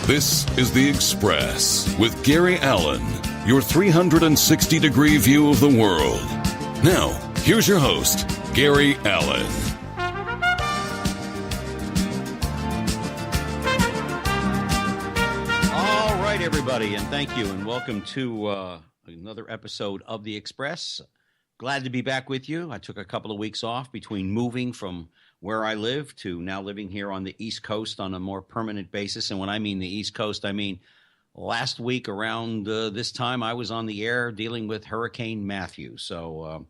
This is The Express with Gary Allen, your 360-degree view of the world. Now, here's your host, Gary Allen. All right, everybody, and thank you, and welcome to another episode of The Express. Glad to be back with you. I took a couple of weeks off between moving from where I live to now living here on the East Coast on a more permanent basis. And when I mean the East Coast, I mean last week around this time I was on the air dealing with Hurricane Matthew. So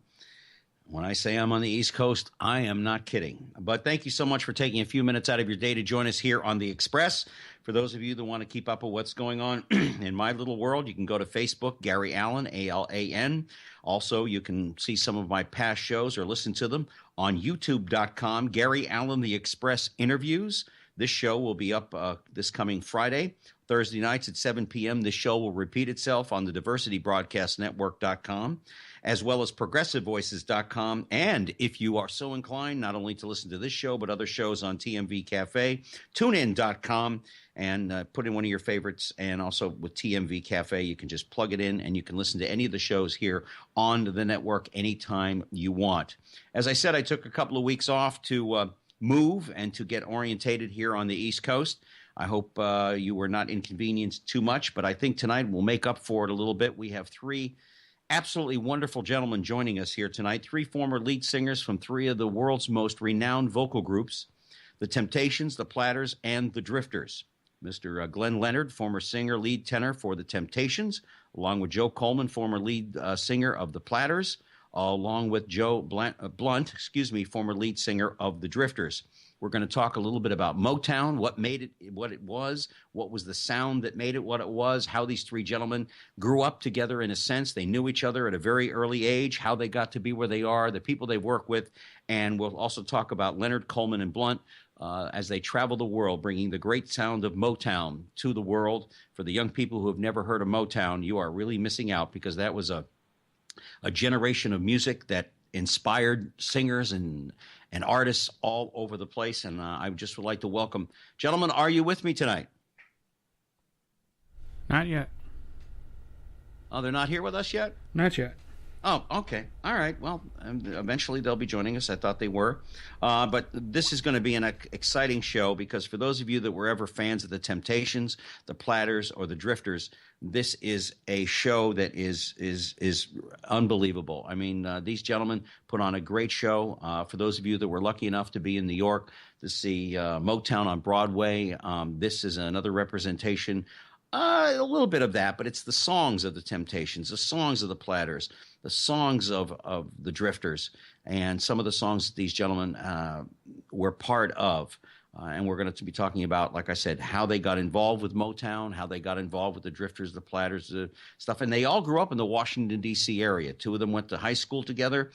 when I say I'm on the East Coast, I am not kidding. But thank you so much for taking a few minutes out of your day to join us here on The Express. For those of you that want to keep up with what's going on in my little world, you can go to Facebook, Gary Allen, A-L-A-N. Also, you can see some of my past shows or listen to them on YouTube.com, Gary Allen, The Express Interviews. This show will be up this coming Friday, Thursday nights at 7 p.m. This show will repeat itself on the DiversityBroadcastNetwork.com, as well as ProgressiveVoices.com. And if you are so inclined, not only to listen to this show, but other shows on TMV Cafe, TuneIn.com, and put in one of your favorites. And also with TMV Cafe, you can just plug it in and you can listen to any of the shows here on the network anytime you want. As I said, I took a couple of weeks off to move and to get orientated here on the East Coast. I hope you were not inconvenienced too much, but I think tonight we'll make up for it a little bit. We have three absolutely wonderful gentlemen joining us here tonight, three former lead singers from three of the world's most renowned vocal groups, the Temptations, the Platters, and the Drifters. Mr. Glenn Leonard, former singer, lead tenor for the Temptations, along with Joe Coleman, former lead singer of the Platters, along with Joe Blunt, former lead singer of the Drifters. We're going to talk a little bit about Motown, what made it what it was the sound that made it what it was, how these three gentlemen grew up together in a sense. They knew each other at a very early age, how they got to be where they are, the people they work with, and we'll also talk about Leonard, Coleman, and Blunt as they travel the world, bringing the great sound of Motown to the world. For the young people who have never heard of Motown, you are really missing out because that was a generation of music that inspired singers and artists all over the place. And I just would like to welcome, gentlemen, are you with me tonight? Not yet. Oh, they're not here with us yet? Not yet. Oh, okay. All right. Well, eventually they'll be joining us. I thought they were. But this is going to be an exciting show because for those of you that were ever fans of the Temptations, the Platters, or the Drifters, this is a show that is unbelievable. I mean, these gentlemen put on a great show. For those of you that were lucky enough to be in New York to see Motown on Broadway, this is another representation. A little bit of that, but it's the songs of the Temptations, the songs of the Platters, the songs of the Drifters, and some of the songs that these gentlemen were part of. And we're going to be talking about, like I said, how they got involved with Motown, how they got involved with the Drifters, the Platters, the stuff. And they all grew up in the Washington, D.C. area. Two of them went to high school together.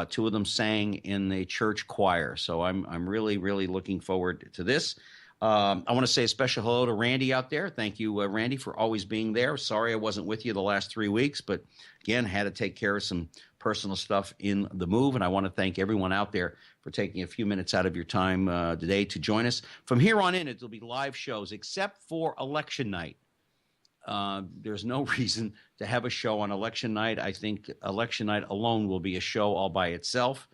Two of them sang in the church choir. So I'm really, really looking forward to this. I want to say a special hello to Randy out there. Thank you, Randy, for always being there. Sorry I wasn't with you the last 3 weeks, but again, had to take care of some personal stuff in the move. And I want to thank everyone out there for taking a few minutes out of your time today to join us. From here on in, it'll be live shows, except for election night. There's no reason to have a show on election night. I think election night alone will be a show all by itself.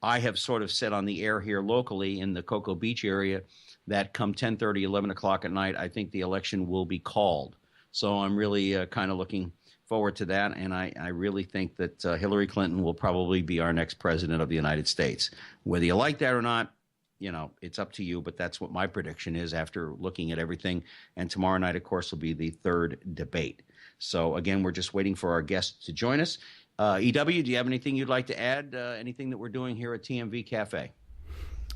I have sort of said on the air here locally in the Cocoa Beach area that come 10:30, 11 o'clock at night, I think the election will be called. So I'm really kind of looking forward to that, and I really think that Hillary Clinton will probably be our next president of the United States. Whether you like that or not, you know, it's up to you, but that's what my prediction is after looking at everything. And tomorrow night, of course, will be the third debate. So, again, we're just waiting for our guests to join us. EW, do you have anything you'd like to add, anything that we're doing here at TMV Cafe?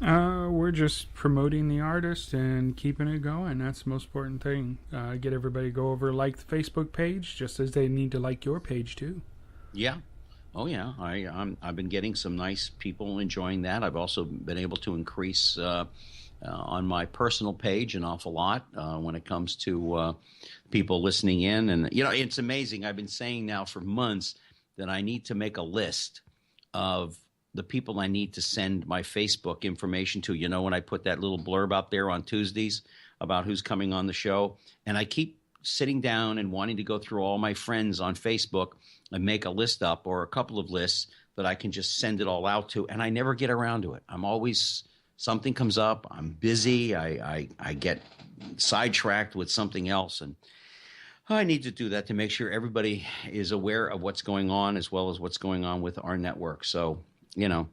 We're just promoting the artist and keeping it going. That's the most important thing. Get everybody to go over, like the Facebook page, just as they need to like your page too. Yeah. Oh, yeah. I've been getting some nice people enjoying that. I've also been able to increase on my personal page an awful lot when it comes to people listening in. And, you know, it's amazing. I've been saying now for months that I need to make a list of the people I need to send my Facebook information to. You know, when I put that little blurb out there on Tuesdays about who's coming on the show, and I keep sitting down and wanting to go through all my friends on Facebook and make a list up or a couple of lists that I can just send it all out to, and I never get around to it. I'm always something comes up. I'm busy. I get sidetracked with something else, and I need to do that to make sure everybody is aware of what's going on as well as what's going on with our network. So, you know,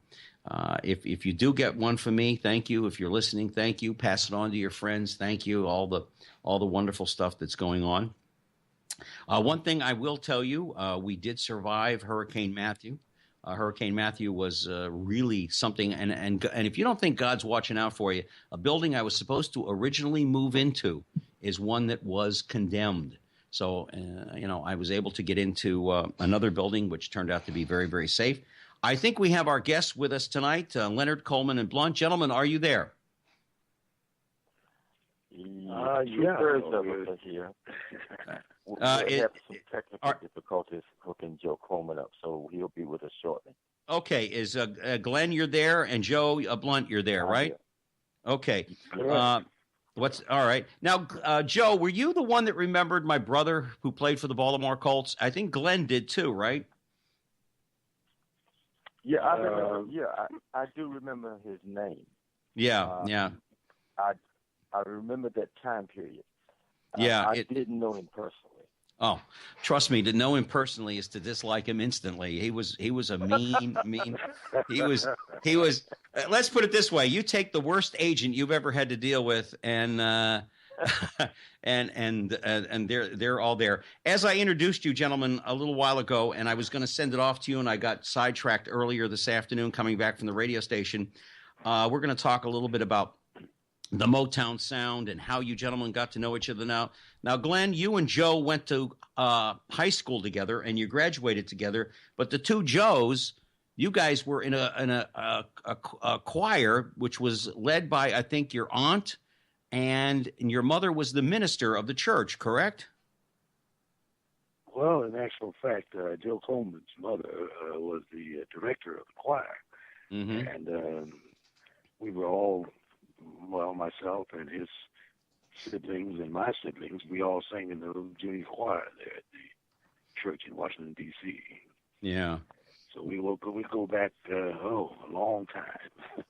if you do get one from me, thank you. If you're listening, thank you. Pass it on to your friends. Thank you. All the wonderful stuff that's going on. One thing I will tell you, we did survive Hurricane Matthew. Hurricane Matthew was really something, and if you don't think God's watching out for you, a building I was supposed to originally move into is one that was condemned. So, you know, I was able to get into another building, which turned out to be very, very safe. I think we have our guests with us tonight, Leonard, Coleman, and Blunt. Gentlemen, are you there? Yeah, here. We have some technical difficulties hooking Joe Coleman up, so he'll be with us shortly. Okay, is Glenn, you're there, and Joe Blunt, you're there, right? Yeah. Okay. All right. Now, Joe, were you the one that remembered my brother who played for the Baltimore Colts? I think Glenn did too, right? Yeah, I remember. I do remember his name. Yeah. I remember that time period. Yeah, I didn't know him personally. Oh, trust me, to know him personally is to dislike him instantly. He was a mean. He was. Let's put it this way: you take the worst agent you've ever had to deal with, and they're all there. As I introduced you, gentlemen, a little while ago, and I was going to send it off to you, and I got sidetracked earlier this afternoon coming back from the radio station. We're going to talk a little bit about the Motown sound and how you gentlemen got to know each other now. Now, Glenn, you and Joe went to high school together and you graduated together. But the two Joes, you guys were in a choir, which was led by, I think, your aunt, and your mother was the minister of the church, correct? Well, in actual fact, Joe Coleman's mother was the director of the choir. Mm-hmm. And we were all, well, myself and his siblings and my siblings, we all sang in the junior choir there at the church in Washington, D.C. Yeah. So we go back, a long time.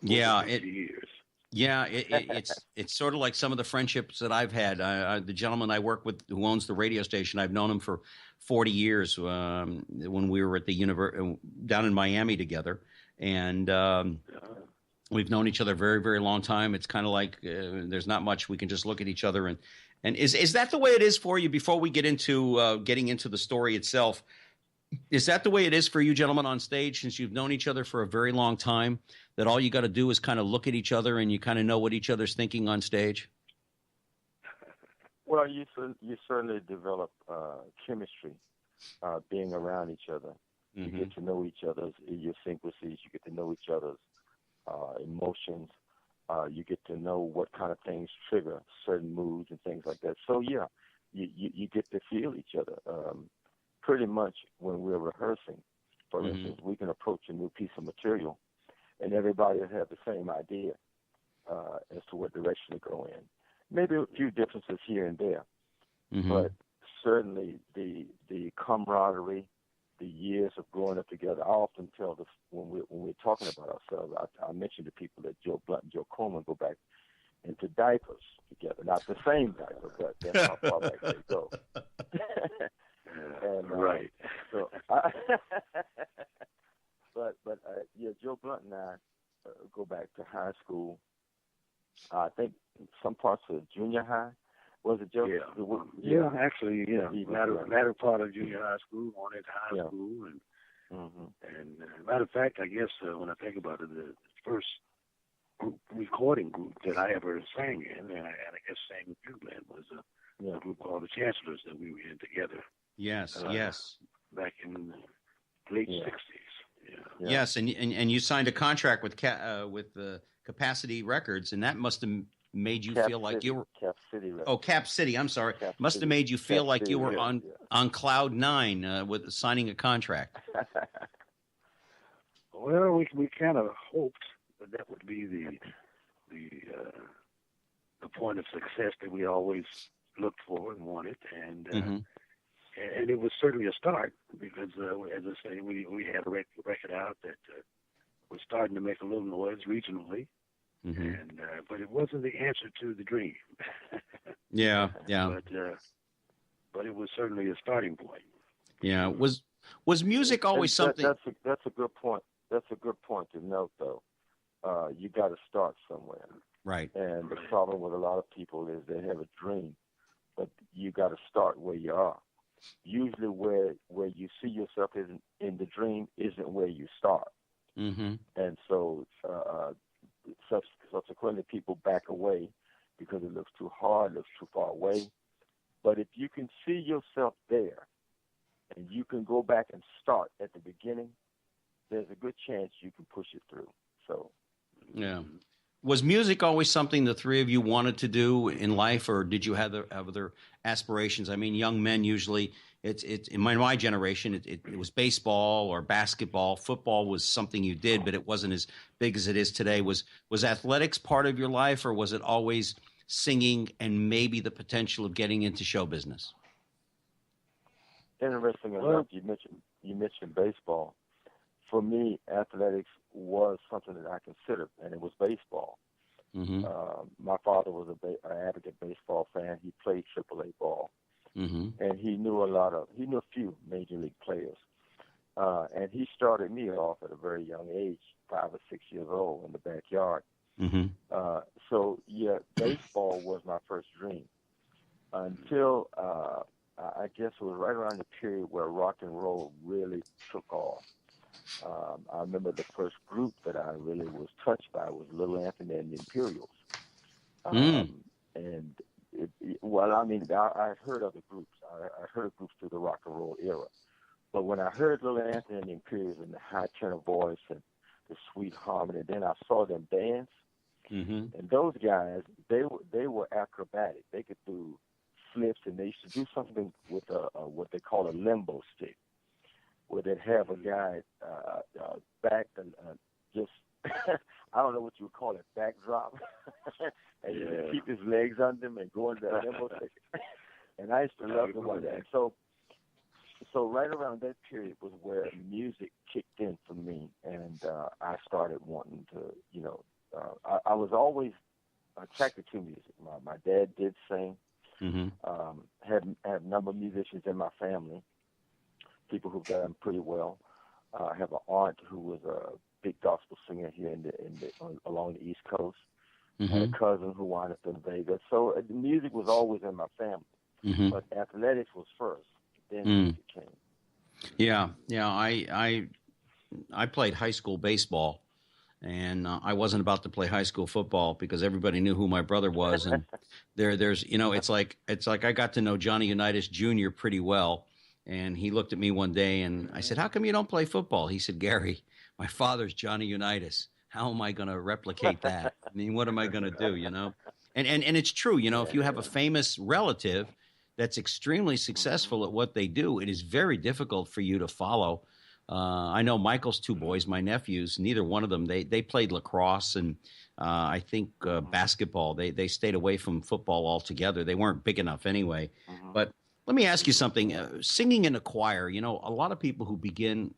Yeah. 50 years. Yeah, it's sort of like some of the friendships that I've had. The gentleman I work with who owns the radio station, I've known him for 40 years when we were at the down in Miami together. And we've known each other a very, very long time. It's kind of like there's not much. We can just look at each other. And is that the way it is for you before we get into getting into the story itself? Is that the way it is for you gentlemen on stage, since you've known each other for a very long time, that all you got to do is kind of look at each other and you kind of know what each other's thinking on stage? Well, you certainly develop chemistry being around each other. Mm-hmm. You get to know each other's idiosyncrasies. You get to know each other's emotions. You get to know what kind of things trigger certain moods and things like that. So, yeah, you get to feel each other. Pretty much when we're rehearsing, for mm-hmm. instance, we can approach a new piece of material and everybody will have the same idea as to what direction to go in. Maybe a few differences here and there, mm-hmm. but certainly the camaraderie, the years of growing up together. I often tell this when we're talking about ourselves. I mention to people that Joe Blunt and Joe Coleman go back into diapers together. Not the same diaper, but that's how far back they go. And, right. So, yeah, Joe Blunt and I go back to high school. I think some parts of junior high. Was it Joe? Yeah, actually, yeah. Latter part of junior high school, on into high school, and mm-hmm. Matter of fact, I guess when I think about it, the first recording group that I ever sang in, and I guess sang with you, Glenn, was a group called the Chancellors that we were in together. Yes, yes. Back in the late 60s. Yeah. Yes, and you signed a contract with Capacity Records, and that must have made you feel like you were Cap City Records. Oh, Cap City. I'm sorry. Must have made you feel like you were on cloud nine with signing a contract. Well, we kind of hoped that would be the point of success that we always looked for and wanted, and it was certainly a start because, as I say, we had a record out that was starting to make a little noise regionally, and but it wasn't the answer to the dream. Yeah. But it was certainly a starting point. Yeah. Was music always something? That's a good point. That's a good point to note, though. You got to start somewhere. Right. And the problem with a lot of people is they have a dream, but you got to start where you are. Usually, where you see yourself in the dream isn't where you start. And so, subsequently, people back away because it looks too hard, looks too far away. But if you can see yourself there, and you can go back and start at the beginning, there's a good chance you can push it through. So, yeah. Was music always something the three of you wanted to do in life, or did you have other aspirations? I mean, young men usually, it's in my generation, it was baseball or basketball. Football was something you did, but it wasn't as big as it is today. Was athletics part of your life, or was it always singing and maybe the potential of getting into show business? Interesting enough, you mentioned baseball. For me, athletics was something that I considered, and it was baseball. My father was an advocate baseball fan. He played AAA ball, and he knew a few major league players. And he started me off at a very young age, 5 or 6 years old, in the backyard. So yeah, baseball was my first dream until I guess it was right around the period where rock and roll really took off. I remember the first group that I really was touched by was Little Anthony and the Imperials. And I heard other groups. I heard groups through the rock and roll era. But when I heard Little Anthony and the Imperials and the high tenor voice and the sweet harmony, then I saw them dance. And those guys, they were acrobatic. They could do flips, and they used to do something with what they call a limbo stick, where they'd have a guy back and just I don't know what you would call it, backdrop, and he'd keep his legs under him and go into that limbo stick. And I used to love them like that. So right around that period was where music kicked in for me, and I started wanting to, I was always attracted to music. My dad did sing. Had a number of musicians in my family, people who've done pretty well. I have an aunt who was a big gospel singer here along the East Coast. I had a cousin who wound up in Vegas. So the music was always in my family, but athletics was first. Then music came. Yeah. I played high school baseball. And I wasn't about to play high school football because everybody knew who my brother was. And there's it's like I got to know Johnny Unitas Jr. pretty well. And he looked at me one day and I said, "How come you don't play football?" He said, "Gary, my father's Johnny Unitas. How am I going to replicate that? I mean, what am I going to do, And it's true, if you have a famous relative that's extremely successful at what they do, it is very difficult for you to follow. I know Michael's two boys, my nephews, neither one of them, they played lacrosse and I think basketball. They stayed away from football altogether. They weren't big enough anyway. But let me ask you something. Singing in a choir, a lot of people who begin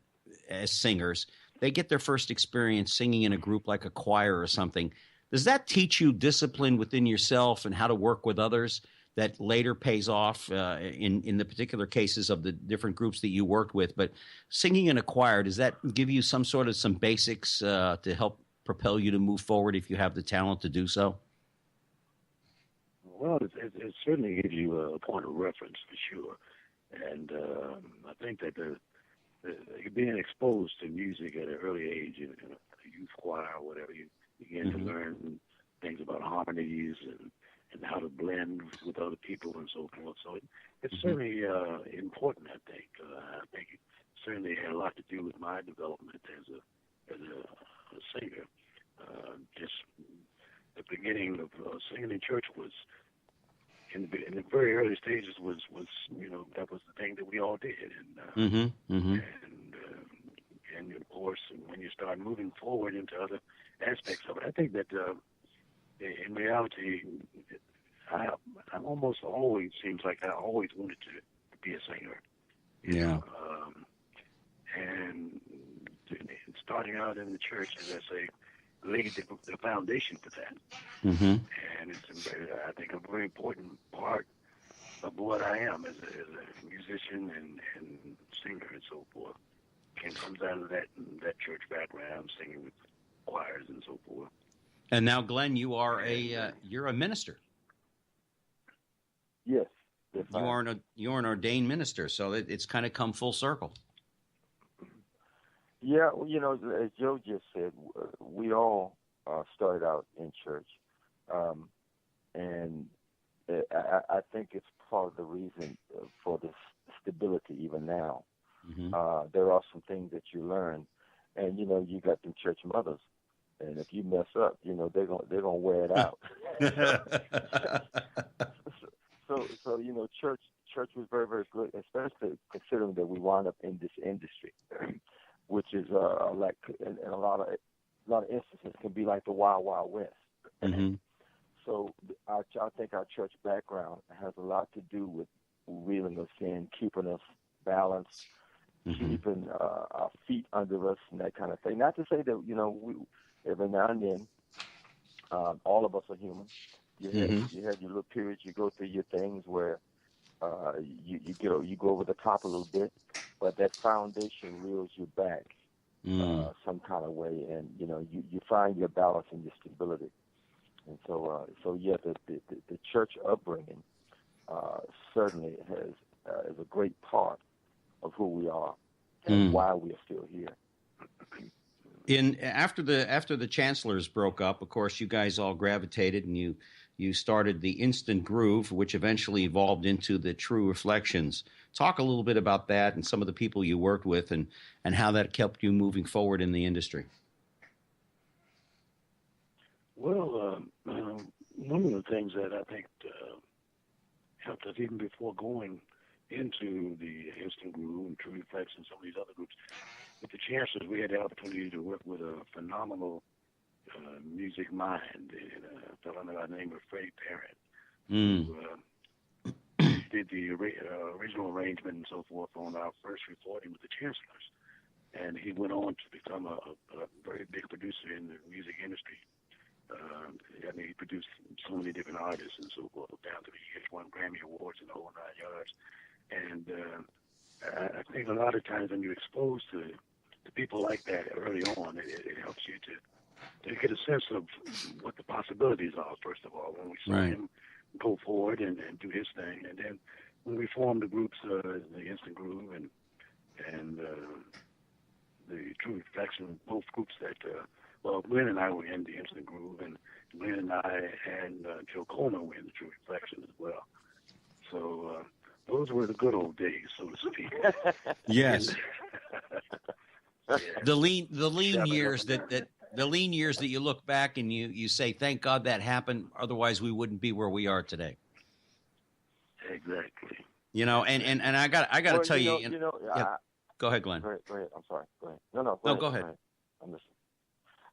as singers, they get their first experience singing in a group like a choir or something. Does that teach you discipline within yourself and how to work with others that later pays off in the particular cases of the different groups that you worked with? But singing in a choir, does that give you some basics to help propel you to move forward if you have the talent to do so? Well, it certainly gives you a point of reference for sure. And I think that being exposed to music at an early age in a youth choir or whatever, you begin to learn things about harmonies and how to blend with other people and so forth. So it's certainly important, I think. I think it certainly had a lot to do with my development as a singer. Just the beginning of singing in church was, in the very early stages, was that was the thing that we all did. And and of course, when you start moving forward into other aspects of it, I think that in reality, I almost always seems like I always wanted to be a singer. You know? And starting out in the church, as I say, laid the foundation for that. Mm-hmm. And it's, I think, a very important part of what I am as a musician and singer and so forth. And comes out of that church background, singing with choirs and so forth. And now, Glenn, you are you're a minister. Yes. You're an ordained minister, so it's kind of come full circle. Yeah, as Joe just said, we all started out in church, and I think it's part of the reason for this stability even now. Mm-hmm. There are some things that you learn, and you got them church mothers, and if you mess up, they're gonna wear it out. So church was very, very good, especially considering that we wound up in this industry, which is like in a lot of instances can be like the Wild Wild West. Mm-hmm. So I think our church background has a lot to do with reeling us in, keeping us balanced, mm-hmm. keeping our feet under us, and that kind of thing. Not to say that we every now and then all of us are human. You have your little periods, you go through your things where you go over the top a little bit, but that foundation reels you back some kind of way, and you find your balance and your stability. And so the church upbringing certainly is a great part of who we are and why we are still here. After the Chancellors broke up, of course, you guys all gravitated and you started the Instant Groove, which eventually evolved into the True Reflections. Talk a little bit about that and some of the people you worked with and how that kept you moving forward in the industry. Well, one of the things that I think helped us even before going into the Instant Groove and True Reflections and some of these other groups, with the Chancellors, we had the opportunity to work with a phenomenal music mind, a fellow by the name of Freddie Parent, who did the original arrangement and so forth on our first recording with the Chancellors. And he went on to become a very big producer in the music industry. He produced so many different artists and so forth, down to he won Grammy Awards and the whole 9 yards. And I think a lot of times when you're exposed to people like that early on, it helps you to get a sense of what the possibilities are, first of all, when we saw him go forward and do his thing. And then when we formed the groups, the Instant Groove and the True Reflection, both groups that, Glenn and I were in the Instant Groove, and Glenn and I and Joe Coleman were in the True Reflection as well. So those were the good old days, so to speak. Yes. The lean years that you look back and you say, thank God that happened. Otherwise, we wouldn't be where we are today. Exactly. And I got to tell you. Go ahead, Glenn. Go ahead. I'm sorry. Go ahead. No, go ahead. I'm listening.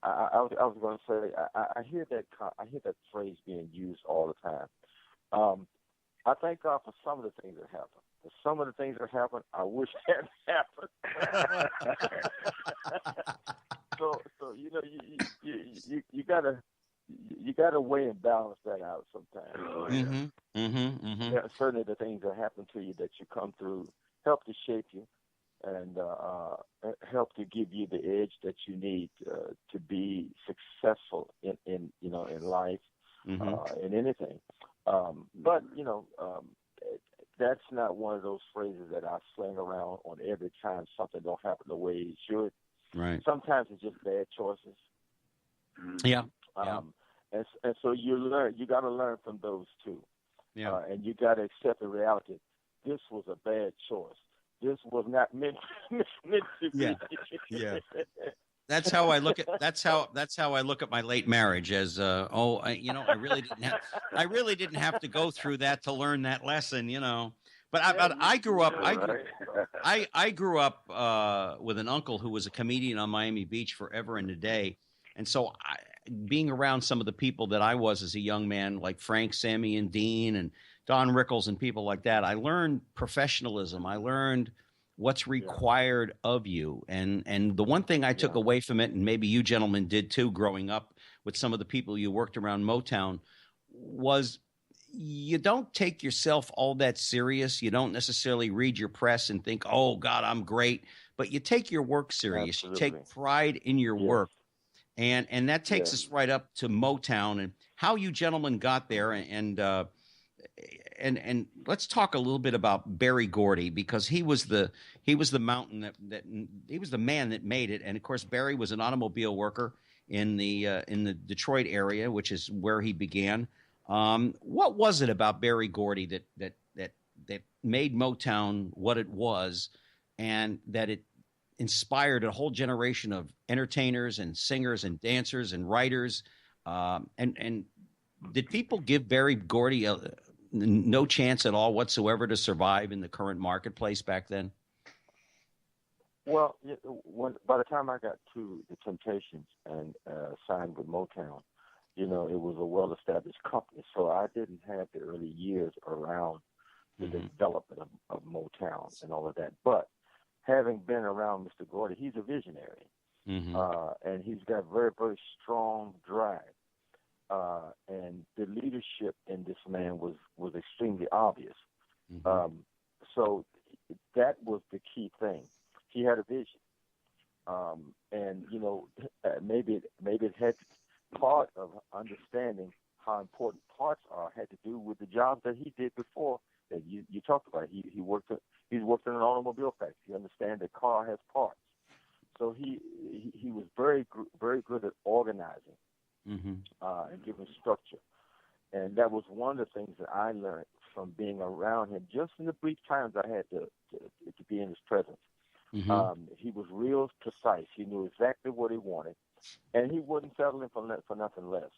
I was going to say I hear that phrase being used all the time. I thank God for some of the things that happen. For some of the things that happen, I wish hadn't happened. so you gotta weigh and balance that out sometimes. Yeah, certainly the things that happen to you that you come through help to shape you and help to give you the edge that you need to be successful in life, in anything. But that's not one of those phrases that I sling around on every time something don't happen the way it should. Right. Sometimes it's just bad choices. Yeah. And so you got to learn from those too. Yeah. And you got to accept the reality. This was a bad choice. This was not meant to be. Yeah. That's how I look at my late marriage as I really didn't have to go through that to learn that lesson, But I grew up. Right. I grew up with an uncle who was a comedian on Miami Beach forever and a day, and so being around some of the people that I was as a young man, like Frank, Sammy, and Dean, and Don Rickles, and people like that, I learned professionalism. I learned what's required of you, and the one thing I took away from it, and maybe you gentlemen did too, growing up with some of the people you worked around Motown, was you don't take yourself all that serious. You don't necessarily read your press and think, oh, God, I'm great. But you take your work serious. Absolutely. You take pride in your work. And that takes us right up to Motown and how you gentlemen got there. And let's talk a little bit about Berry Gordy, because he was the mountain that he was the man that made it. And of course, Berry was an automobile worker in the Detroit area, which is where he began. What was it about Berry Gordy that made Motown what it was, and that it inspired a whole generation of entertainers and singers and dancers and writers? And did people give Berry Gordy no chance at all whatsoever to survive in the current marketplace back then? Well, by the time I got to the Temptations and signed with Motown, it was a well-established company, so I didn't have the early years around the development of Motown and all of that. But having been around Mr. Gordy, he's a visionary, and he's got very, very strong drive. And the leadership in this man was extremely obvious. So that was the key thing. He had a vision, and maybe it had part of understanding how important parts are had to do with the jobs that he did before that you talked about. He's worked in an automobile factory. He understands that car has parts, so he was very good at organizing and giving structure, and that was one of the things that I learned from being around him just in the brief times I had to be in his presence. He was real precise. He knew exactly what he wanted, and he wouldn't settle in for nothing less.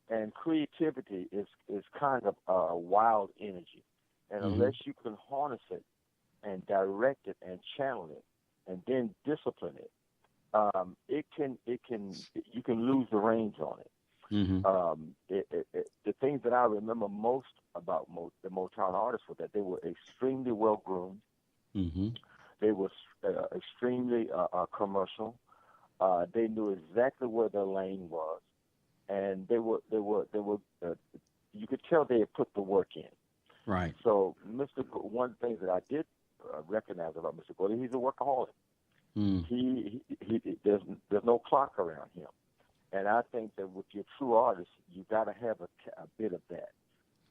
And creativity is kind of a wild energy, and unless you can harness it and direct it and channel it, and then discipline it, you can lose the reins on it. The things that I remember most about the Motown artists were that they were extremely well groomed. They were extremely commercial. They knew exactly where their lane was, and they were. You could tell they had put the work in. Right. So, one thing that I did recognize about Mr. Gordy, he's a workaholic. There's no clock around him, and I think that with your true artist, you got to have a bit of that.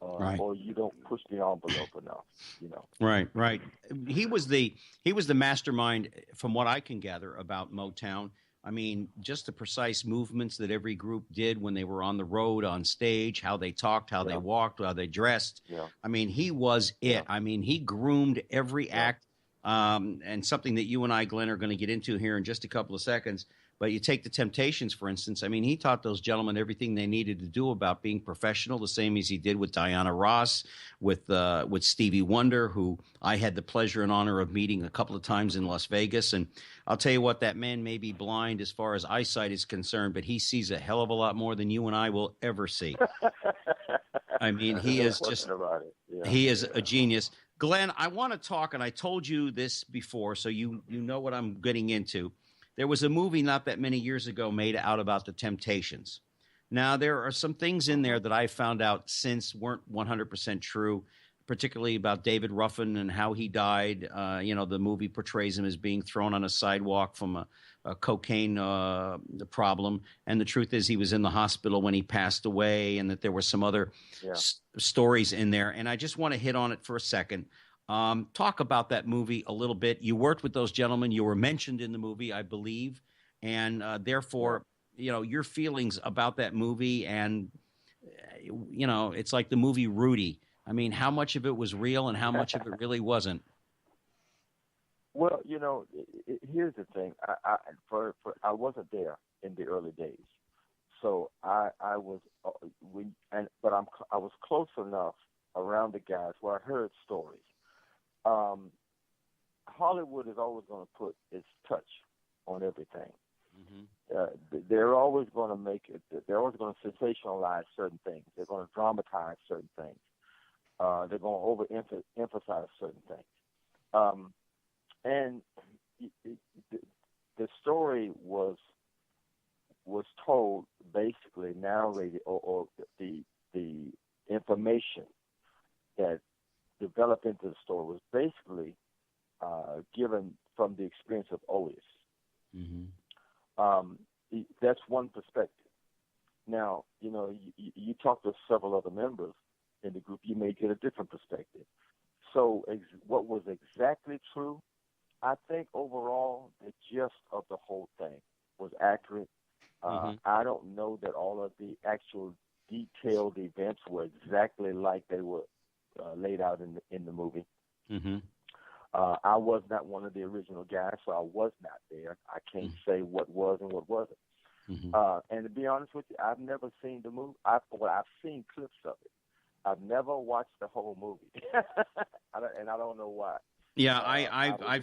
Or you don't push the envelope enough, Right. He was the mastermind, from what I can gather about Motown. I mean, just the precise movements that every group did when they were on the road, on stage, how they talked, how they walked, how they dressed. I mean, he was it. I mean, he groomed every act, and something that you and I, Glenn, are going to get into here in just a couple of seconds. But you take the Temptations, for instance. I mean, he taught those gentlemen everything they needed to do about being professional, the same as he did with Diana Ross, with Stevie Wonder, who I had the pleasure and honor of meeting a couple of times in Las Vegas. And I'll tell you what, that man may be blind as far as eyesight is concerned, but he sees a hell of a lot more than you and I will ever see. I mean, he is just he is a genius. Glenn, I want to talk, and I told you this before, so you know what I'm getting into. There was a movie not that many years ago made out about the Temptations. Now, there are some things in there that I found out since weren't 100% true, particularly about David Ruffin and how he died. The movie portrays him as being thrown on a sidewalk from a cocaine problem. And the truth is he was in the hospital when he passed away, and that there were some other stories in there. And I just want to hit on it for a second. Talk about that movie a little bit. You worked with those gentlemen. You were mentioned in the movie, I believe. And therefore, your feelings about that movie. And, it's like the movie Rudy. I mean, how much of it was real and how much of it really wasn't? Well, here's the thing. I wasn't there in the early days. So I was I was close enough around the guys where I heard stories. Hollywood is always going to put its touch on everything. Mm-hmm. They're always going to make it. They're always going to sensationalize certain things. They're going to dramatize certain things. They're going to overemphasize certain things. And the story was told, basically narrated, or the information that developed into the story was basically given from the experience of Otis. Mm-hmm. That's one perspective. Now, you talk to several other members in the group, you may get a different perspective. So what was exactly true, I think overall the gist of the whole thing was accurate. I don't know that all of the actual detailed events were exactly like they were laid out in the movie. Mm-hmm. I was not one of the original guys, so I was not there. I can't say what was and what wasn't. Mm-hmm. And to be honest with you, I've never seen the movie. I've seen clips of it. I've never watched the whole movie, and I don't know why. Yeah, I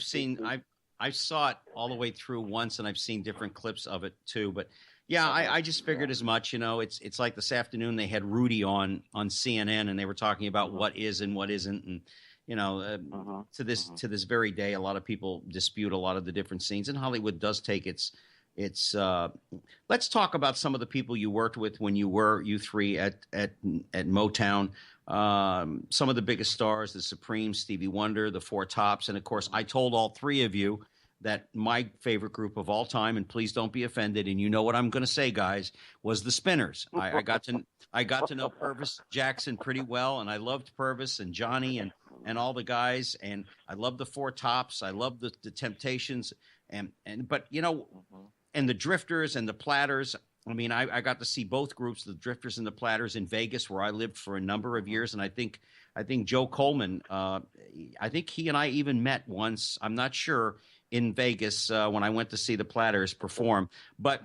saw it all the way through once, and I've seen different clips of it too. But yeah, I just figured as much. It's like this afternoon they had Rudy on CNN, and they were talking about what is and what isn't, and to this very day, a lot of people dispute a lot of the different scenes, and Hollywood does take its. Let's talk about some of the people you worked with when you three at Motown. Some of the biggest stars, the Supremes, Stevie Wonder, the Four Tops, and of course, I told all three of you that my favorite group of all time, and please don't be offended, and you know what I'm going to say, guys, was the Spinners. I got to know Purvis Jackson pretty well, and I loved Purvis and Johnny and all the guys, and I loved the Four Tops. I loved the Temptations, but and the Drifters and the Platters. I mean, I got to see both groups, the Drifters and the Platters, in Vegas, where I lived for a number of years. And I think Joe Coleman, I think he and I even met once, I'm not sure, in Vegas when I went to see the Platters perform. But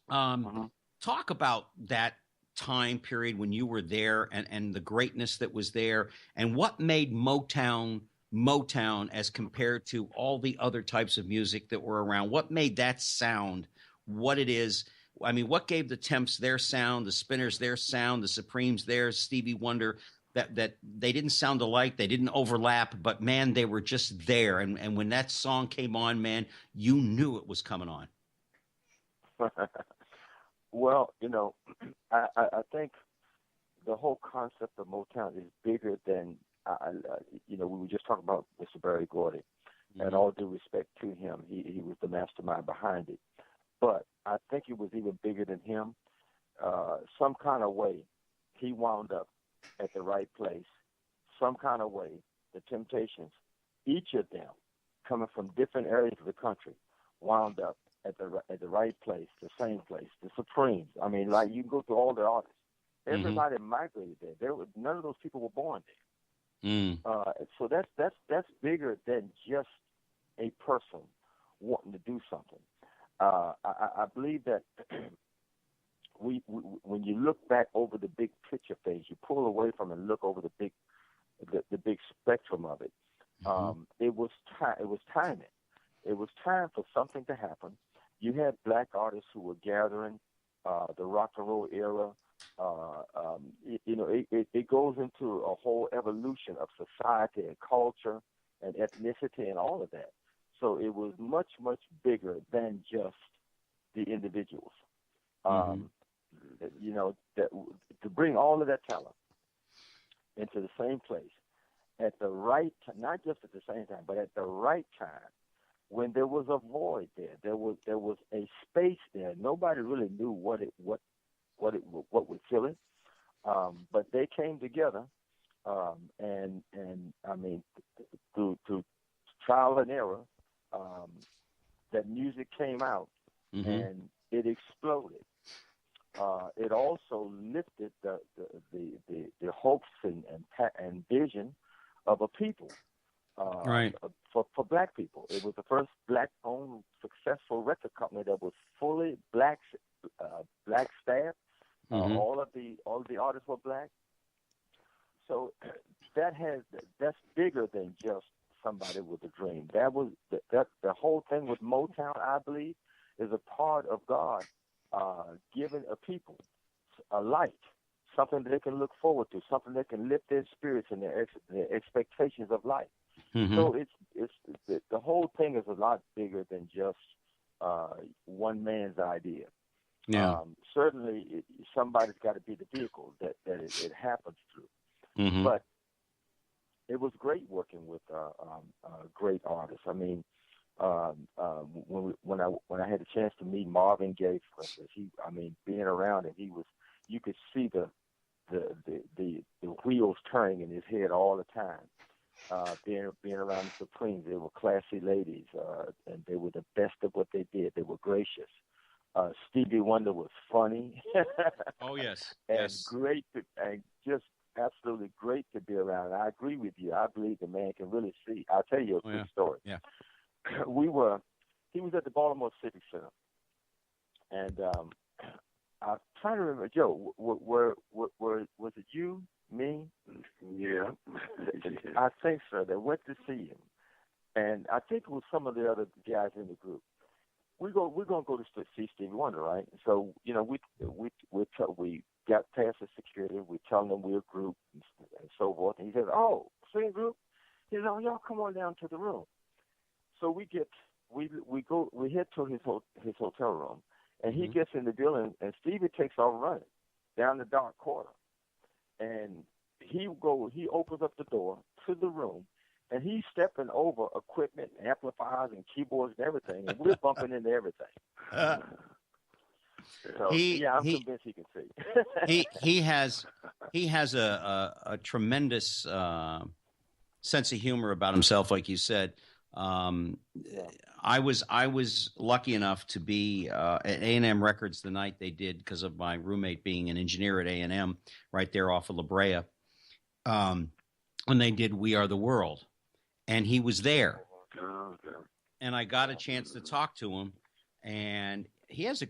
talk about that time period when you were there and the greatness that was there, and what made Motown as compared to all the other types of music that were around. What made that sound what it is? I mean, what gave the Temps their sound, the Spinners their sound, the Supremes theirs, Stevie Wonder, that they didn't sound alike, they didn't overlap, but man, they were just there. And when that song came on, man, you knew it was coming on. Well, I think the whole concept of Motown is bigger than, we were just talking about Mr. Berry Gordy. And all due respect to him, he was the mastermind behind it. But I think it was even bigger than him. Some kind of way, he wound up at the right place. Some kind of way, the Temptations, each of them, coming from different areas of the country, wound up at the right place, the same place. The Supremes. I mean, like, you can go through all the artists. Everybody migrated there. None of those people were born there. So that's bigger than just a person wanting to do something. I believe that when you look back over the big picture phase, you pull away from it and look over the big spectrum of it. It was timing. It was time for something to happen. You had black artists who were gathering, the rock and roll era. It goes into a whole evolution of society and culture and ethnicity and all of that. So it was much, much bigger than just the individuals. To bring all of that talent into the same place at the right time, not just at the same time, but at the right time, when there was a void there, there was a space there. Nobody really knew what would fill it, but they came together, and I mean, through trial and error. That music came out and it exploded. It also lifted the hopes and vision of a people. For black people, it was the first black-owned successful record company that was fully black staff. All of the artists were black. So that's bigger than just somebody with a dream. That was that the whole thing with Motown, I believe, is a part of God giving a people a light, something they can look forward to, something that can lift their spirits and their expectations of life. Mm-hmm. So it's the whole thing is a lot bigger than just one man's idea. Yeah. Certainly, somebody's got to be the vehicle that it happens through. Mm-hmm. But it was great working with great artists. I mean, when I had a chance to meet Marvin Gaye, for instance, being around him, you could see the wheels turning in his head all the time. Being around the Supremes, they were classy ladies, and they were the best of what they did. They were gracious. Stevie Wonder was funny. Oh yes, and yes. Great, and just absolutely great to be around. And I agree with you. I believe the man can really see. I'll tell you a quick story. Yeah. He was at the Baltimore Civic Center, and I'm trying to remember, Joe, was it you, me? Yeah. I think so. They went to see him, and I think it was some of the other guys in the group. We're gonna go to see Stevie Wonder, right? So we got past the security. We telling them we're a group and so forth. And he says, "Oh, same group." He says, "Oh, y'all come on down to the room." So we head to his hotel room, and he gets in the building, and Stevie takes off running down the dark corridor, and he opens up the door to the room, and he's stepping over equipment, amplifiers, and keyboards and everything, and we're bumping into everything. So, I'm convinced he can see. he has a tremendous sense of humor about himself, like you said. I was lucky enough to be at A&M Records the night they did, because of my roommate being an engineer at A&M right there off of La Brea, when they did "We Are the World," and he was there, and I got a chance to talk to him, and he has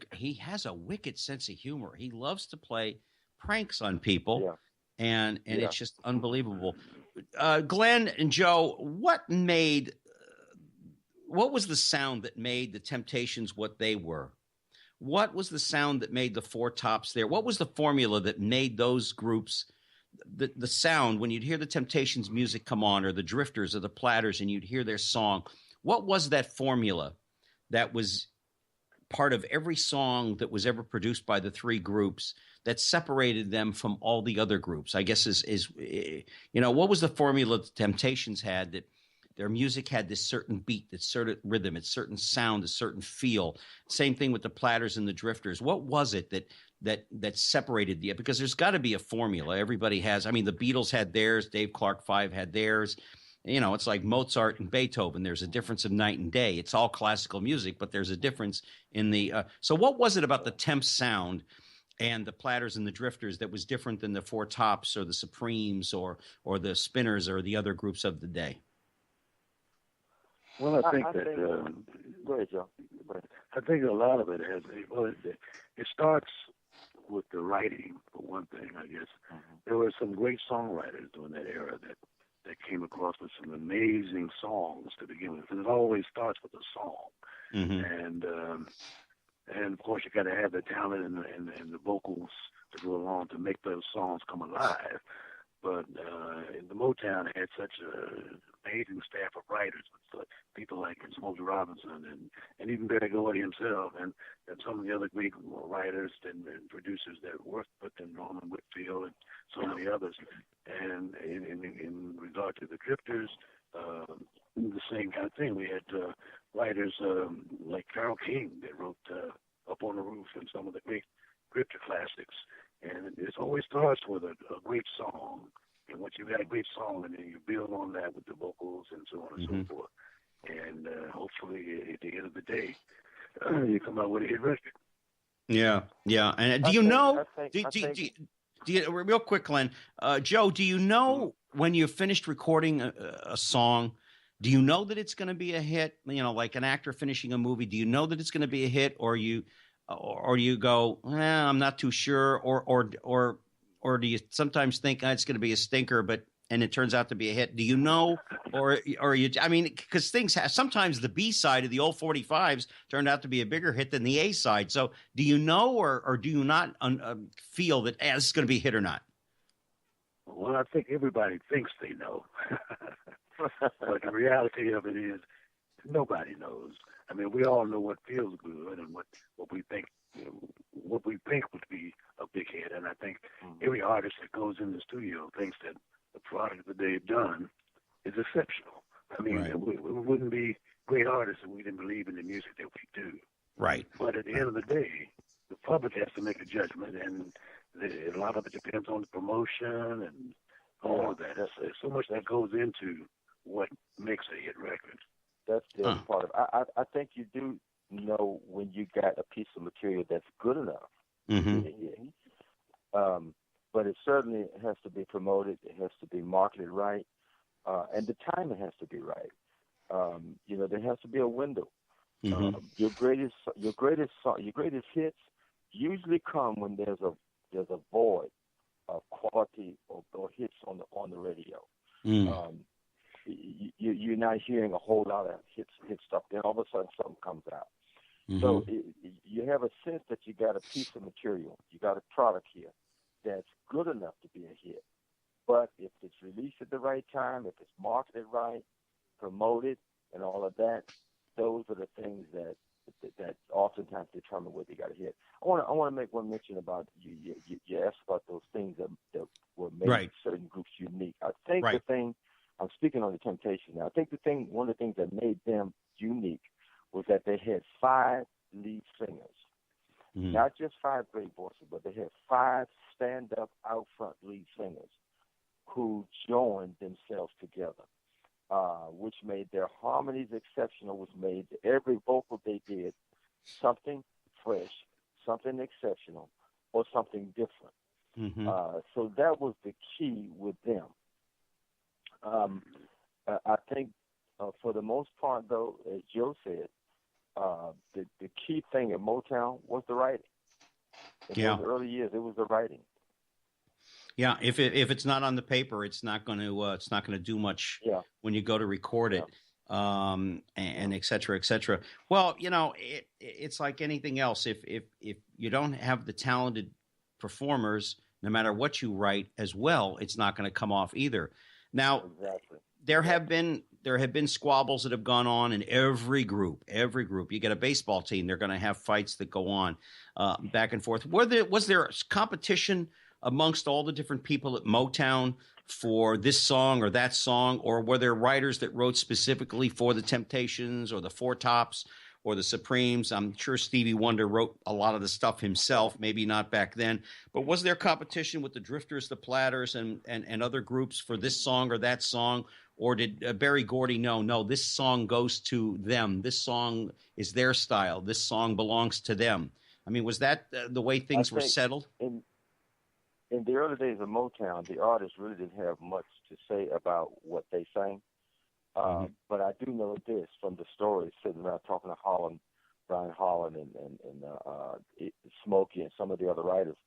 a wicked sense of humor. He loves to play pranks on people, and it's just unbelievable. Glenn and Joe, what was the sound that made the Temptations what they were? What was the sound that made the Four Tops there? What was the formula that made those groups, the sound, when you'd hear the Temptations music come on, or the Drifters or the Platters, and you'd hear their song? What was that formula that was part of every song that was ever produced by the three groups that separated them from all the other groups? I guess what was the formula the Temptations had, that their music had this certain beat, this certain rhythm, its certain sound, a certain feel? Same thing with the Platters and the Drifters. What was it that separated because there's got to be a formula. Everybody has. I mean, the Beatles had theirs. Dave Clark 5 had theirs. It's like Mozart and Beethoven. There's a difference of night and day. It's all classical music, but there's a difference in the. So what was it about the Temp sound and the Platters and the Drifters that was different than the Four Tops or the Supremes or the Spinners or the other groups of the day? Well, I think go ahead, Joe. I think a lot of it it starts with the writing, for one thing, I guess. Mm-hmm. There were some great songwriters during that era that came across with some amazing songs to begin with. And it always starts with a song. Mm-hmm. And of course, you got to have the talent and the vocals to go along to make those songs come alive. But the Motown had such an amazing staff of writers, with people like Smokey Robinson and even Barry Gordy himself, and some of the other great writers and producers that worked with them, Norman Whitfield and so many others. And in regard to the Drifters, the same kind of thing. We had writers like Carole King that wrote Up on the Roof and some of the great Drifter classics. And it always starts with a great song. And once you've got a great song, and then you build on that with the vocals and so on and so forth. And hopefully, at the end of the day, you come out with a hit record. Yeah. And do you know? Real quick, Glenn, Joe, do you know when you've finished recording a song? Do you know that it's going to be a hit? Like an actor finishing a movie. Do you know that it's going to be a hit, or do you go, I'm not too sure, or do you sometimes think it's going to be a stinker, but and it turns out to be a hit? Do you know, or you? I mean, because sometimes the B side of the old 45s turned out to be a bigger hit than the A side. So, do you know, or do you not feel that this is going to be a hit or not? Well, I think everybody thinks they know, but the reality of it is nobody knows. I mean, we all know what feels good and what we think what we think would be a big hit, and I think every artist that goes in the studio thinks that the product that they've done is exceptional. I mean, right. we wouldn't be great artists if we didn't believe in the music that we do. Right. But at the end of the day, the public has to make a judgment, and a lot of it depends on the promotion and all of that. There's so much that goes into what makes a hit record. That's the other part of it. I think you do know when you got a piece of material that's good enough. Mm-hmm. But it certainly has to be promoted. It has to be marketed right, and the timing has to be right. There has to be a window. Mm-hmm. Your greatest hits usually come when there's a void of quality or hits on the radio. You're not hearing a whole lot of hit stuff. Then all of a sudden something comes out. Mm-hmm. So you have a sense that you got a piece of material, you got a product here that's good enough to be a hit. But if it's released at the right time, if it's marketed right, promoted, and all of that, those are the things that oftentimes determine whether you got a hit. I want to make one mention about you asked about those things that were made certain groups unique. I think the thing, I'm speaking on the Temptation now. I think one of the things that made them unique was that they had 5 lead singers. Not just 5 great voices, but they had 5 stand-up out front lead singers who joined themselves together, which made their harmonies exceptional, which made every vocal they did something fresh, something exceptional, or something different. Mm-hmm. So that was the key with them. I think for the most part, though, as Joe said, the key thing at Motown was the writing. In those early years, it was the writing. Yeah, if it's not on the paper, it's not going to do much when you go to record it, and et cetera, et cetera. Well, it's like anything else. If you don't have the talented performers, no matter what you write as well, it's not going to come off either. Now, there have been squabbles that have gone on in every group. You get a baseball team, they're going to have fights that go on back and forth. Was there competition amongst all the different people at Motown for this song or that song, or were there writers that wrote specifically for the Temptations or the Four Tops or the Supremes? I'm sure Stevie Wonder wrote a lot of the stuff himself, maybe not back then. But was there competition with the Drifters, the Platters, and other groups for this song or that song? Or did Berry Gordy know, no, this song goes to them. This song is their style. This song belongs to them. I mean, was that the way things were settled? In the early days of Motown, the artists really didn't have much to say about what they sang. But I do know this from the stories, sitting around talking to Brian Holland, and Smokey, and some of the other writers.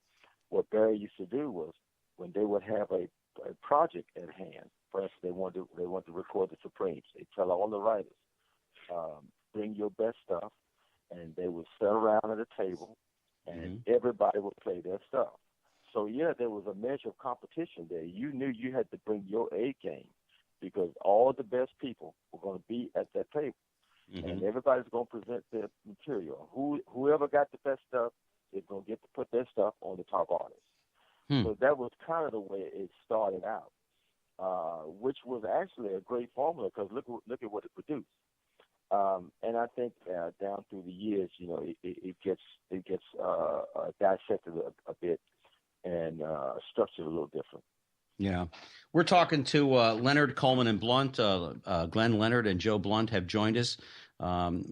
What Barry used to do was, when they would have a project at hand, for instance, they want to record the Supremes, they tell all the writers, bring your best stuff, and they would sit around at a table, and everybody would play their stuff. So, there was a measure of competition there. You knew you had to bring your A game, because all the best people were going to be at that table. And everybody's going to present their material. Whoever got the best stuff is going to get to put their stuff on the top artist. So that was kind of the way it started out, which was actually a great formula, because look at what it produced. And I think down through the years, it gets dissected a bit and structured a little different. Yeah. We're talking to Leonard, Coleman, and Blunt. Glenn Leonard and Joe Blunt have joined us.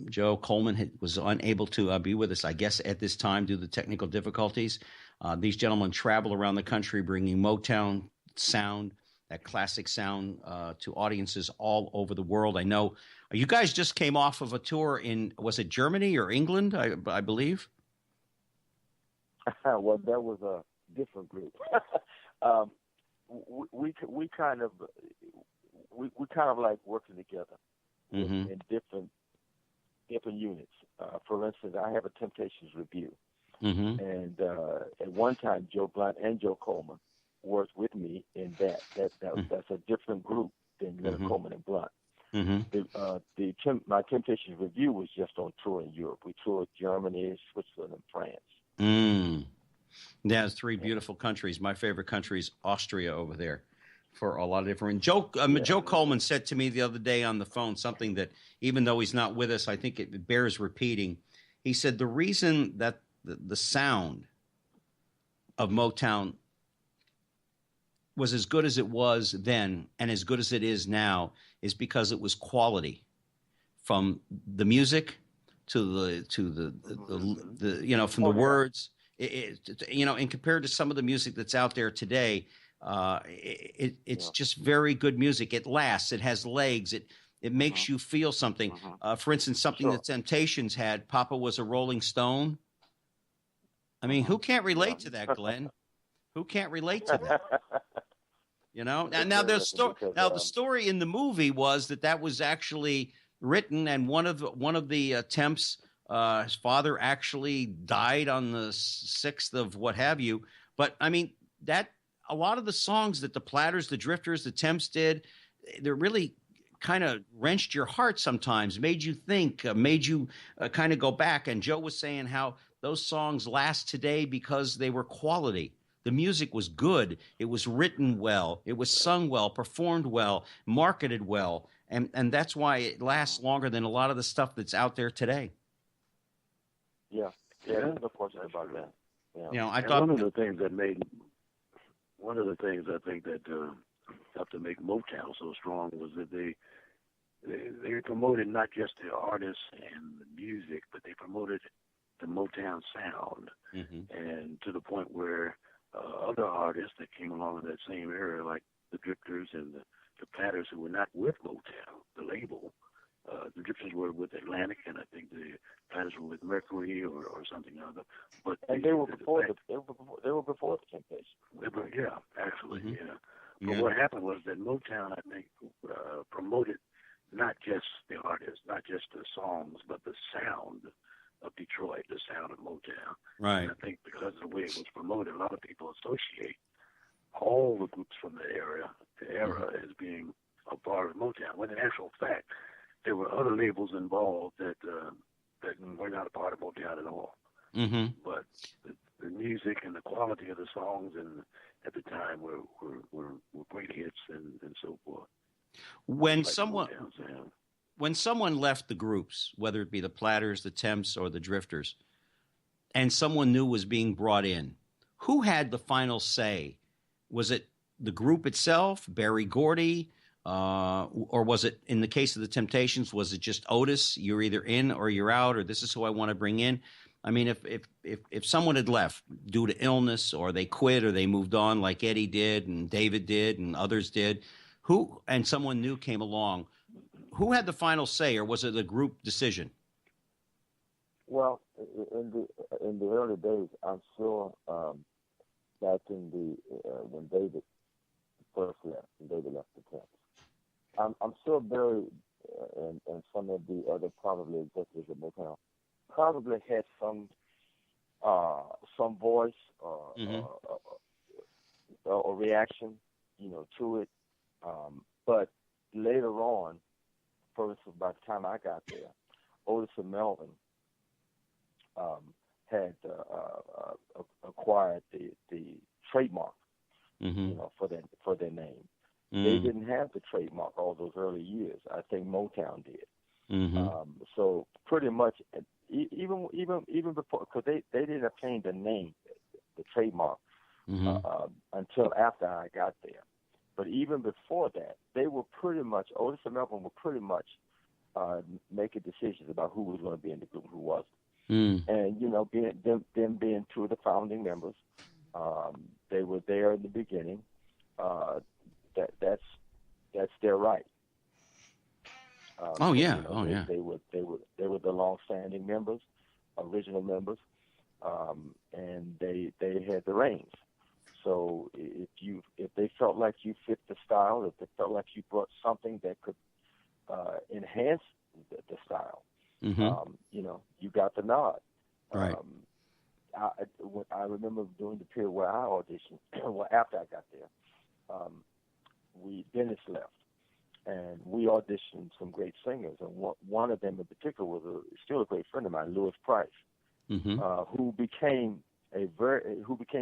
Joe Coleman was unable to be with us, I guess, at this time due to technical difficulties. These gentlemen travel around the country bringing Motown sound, that classic sound, to audiences all over the world. I know you guys just came off of a tour in, was it Germany or England, I believe? Well, that was a different group. we kind of like working together in different units. For instance, I have a Temptations review, and at one time Joe Blunt and Joe Coleman worked with me in that. That's a different group than Leonard Coleman and Blunt. My Temptations review was just on tour in Europe. We toured Germany, Switzerland, and France. Yeah, it's three beautiful countries. My favorite country is Austria over there for a lot of different. Joe Coleman said to me the other day on the phone something that, even though he's not with us, I think it bears repeating. He said the reason that the sound of Motown was as good as it was then and as good as it is now is because it was quality, from the music to the from the words. And compared to some of the music that's out there today, it's just very good music. It lasts. It has legs. It makes you feel something. For instance, something that Temptations had, Papa Was a Rolling Stone. I mean, who can't relate to that, Glenn? Who can't relate to that? Now the story in the movie was that was actually written, and one of the Temps, his father actually died on the 6th of what have you. But I mean, that a lot of the songs that the Platters, the Drifters, the Temps did, they're really kind of wrenched your heart sometimes, made you think, made you kind of go back. And Joe was saying how those songs last today because they were quality. The music was good. It was written well. It was sung well, performed well, marketed well. And that's why it lasts longer than a lot of the stuff that's out there today. Yeah, no question about that. Yeah. I thought one of the things I think that helped to make Motown so strong was that they promoted not just the artists and the music, but they promoted the Motown sound, and to the point where other artists that came along in that same era, like the Drifters and the Platters, who were not with Motown, the label. The Drifters were with Atlantic, and I think the Platters were with Mercury or something other. But they were before the Temptations. Yeah, actually, yeah. But what happened was that Motown, I think, promoted not just the artists, not just the songs, but the sound of Detroit, the sound of Motown. Right. And I think because of the way it was promoted, a lot of people associate all the groups from the era as being a part of Motown, when in actual fact, there were other labels involved that were not a part of Motown at all. But the music and the quality of the songs and at the time were great hits and so forth. When someone left the groups, whether it be the Platters, the Temps, or the Drifters, and someone new was being brought in, who had the final say? Was it the group itself, Berry Gordy, or was it, in the case of the Temptations, was it just Otis? You're either in or you're out, or this is who I want to bring in. I mean, if someone had left due to illness, or they quit, or they moved on, like Eddie did and David did and others did, and someone new came along, who had the final say, or was it a group decision? Well, in the early days, I'm sure back in when David first left, when David left the Temps, I'm sure Barry and some of the other probably executives at Motown probably had some voice or reaction, to it. But later on, first, by the time I got there, Otis and Melvin had acquired the trademark, for their name. They didn't have the trademark all those early years. I think Motown did. So pretty much, even before, because they didn't obtain the name, the trademark, until after I got there. But even before that, they were pretty much, Otis and Melvin were pretty much making decisions about who was going to be in the group, who wasn't. And, being two of the founding members, they were there in the beginning. That's their right. They were the long-standing members, original members, and they had the reins. So if they felt like you fit the style, if they felt like you brought something that could enhance the style, you got the nod. Right. I remember during the period where I auditioned, well, after I got there, Dennis left, and we auditioned some great singers, and one of them in particular was still a great friend of mine, Louis Price, who became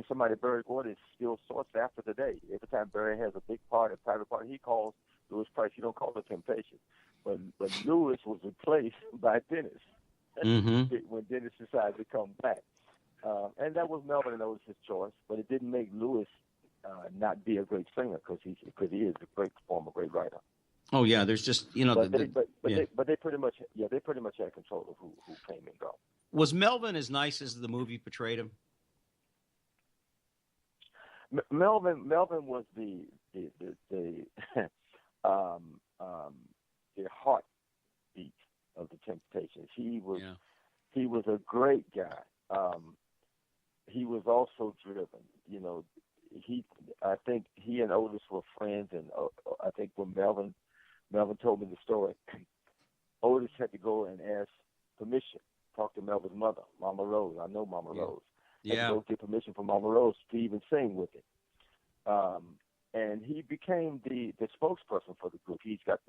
somebody Barry Gordy still sorts after today. Every time Barry has a big party, a private party, he calls Louis Price. He don't call it Temptation, but Louis was replaced by Dennis when Dennis decided to come back, and that was Melvin and Otis's choice. But it didn't make Louis not be a great singer because he is a great performer, great writer. Oh yeah, there's just they pretty much had control of who came and go. Was Melvin as nice as the movie portrayed him? Melvin was the heartbeat of the Temptations. He was a great guy. He was also driven. I think he and Otis were friends, and I think when Melvin told me the story, Otis had to go and ask permission, talk to Melvin's mother, Mama Rose. I know Mama Rose. Had to go get permission from Mama Rose to even sing with it. And he became the spokesperson for the group. He had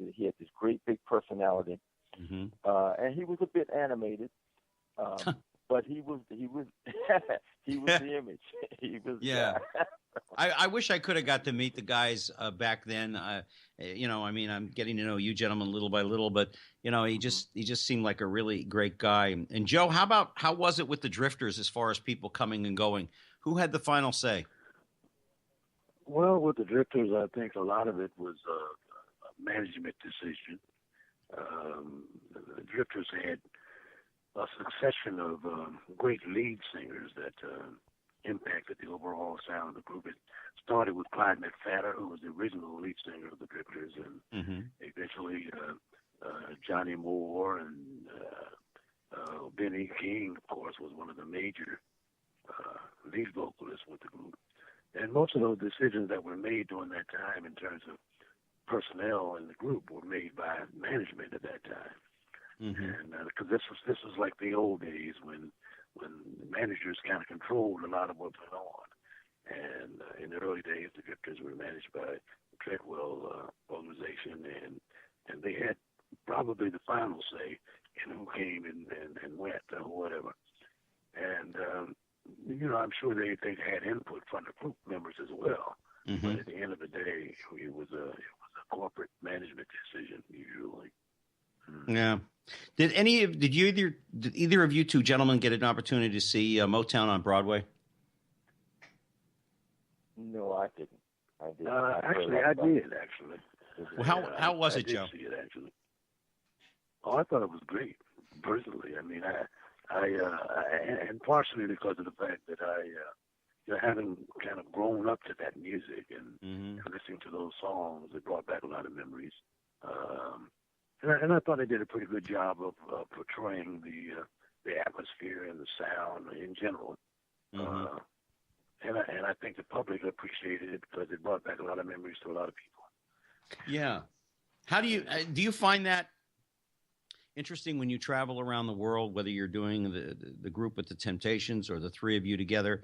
this great big personality, and he was a bit animated, but he was the image. He was I wish I could have got to meet the guys back then. I'm getting to know you gentlemen little by little, but he just seemed like a really great guy. And Joe, how was it with the Drifters as far as people coming and going? Who had the final say? Well, with the Drifters, I think a lot of it was a management decision. The Drifters had a succession of great lead singers that impacted the overall sound of the group. It started with Clyde McPhatter, who was the original lead singer of the Drifters, and eventually Johnny Moore and Benny King, of course, was one of the major lead vocalists with the group. And most of those decisions that were made during that time in terms of personnel in the group were made by management at that time. And because this was like the old days when the managers kind of controlled a lot of what went on. And in the early days, the Drifters were managed by the Treadwell organization, and they had probably the final say in who came and went or whatever. And I'm sure they had input from the group members as well. But at the end of the day, it was a corporate management decision usually. Yeah. Did either of you two gentlemen get an opportunity to see Motown on Broadway? No, I didn't. I did. I did. Well, how was it, Joe? I did see it, actually. Oh, I thought it was great, personally. I mean, and partially because of the fact that having kind of grown up to that music and listening to those songs, it brought back a lot of memories. And I thought they did a pretty good job of portraying the atmosphere and the sound in general. And I think the public appreciated it because it brought back a lot of memories to a lot of people. Yeah. How do you find that interesting when you travel around the world, whether you're doing the group with the Temptations or the three of you together,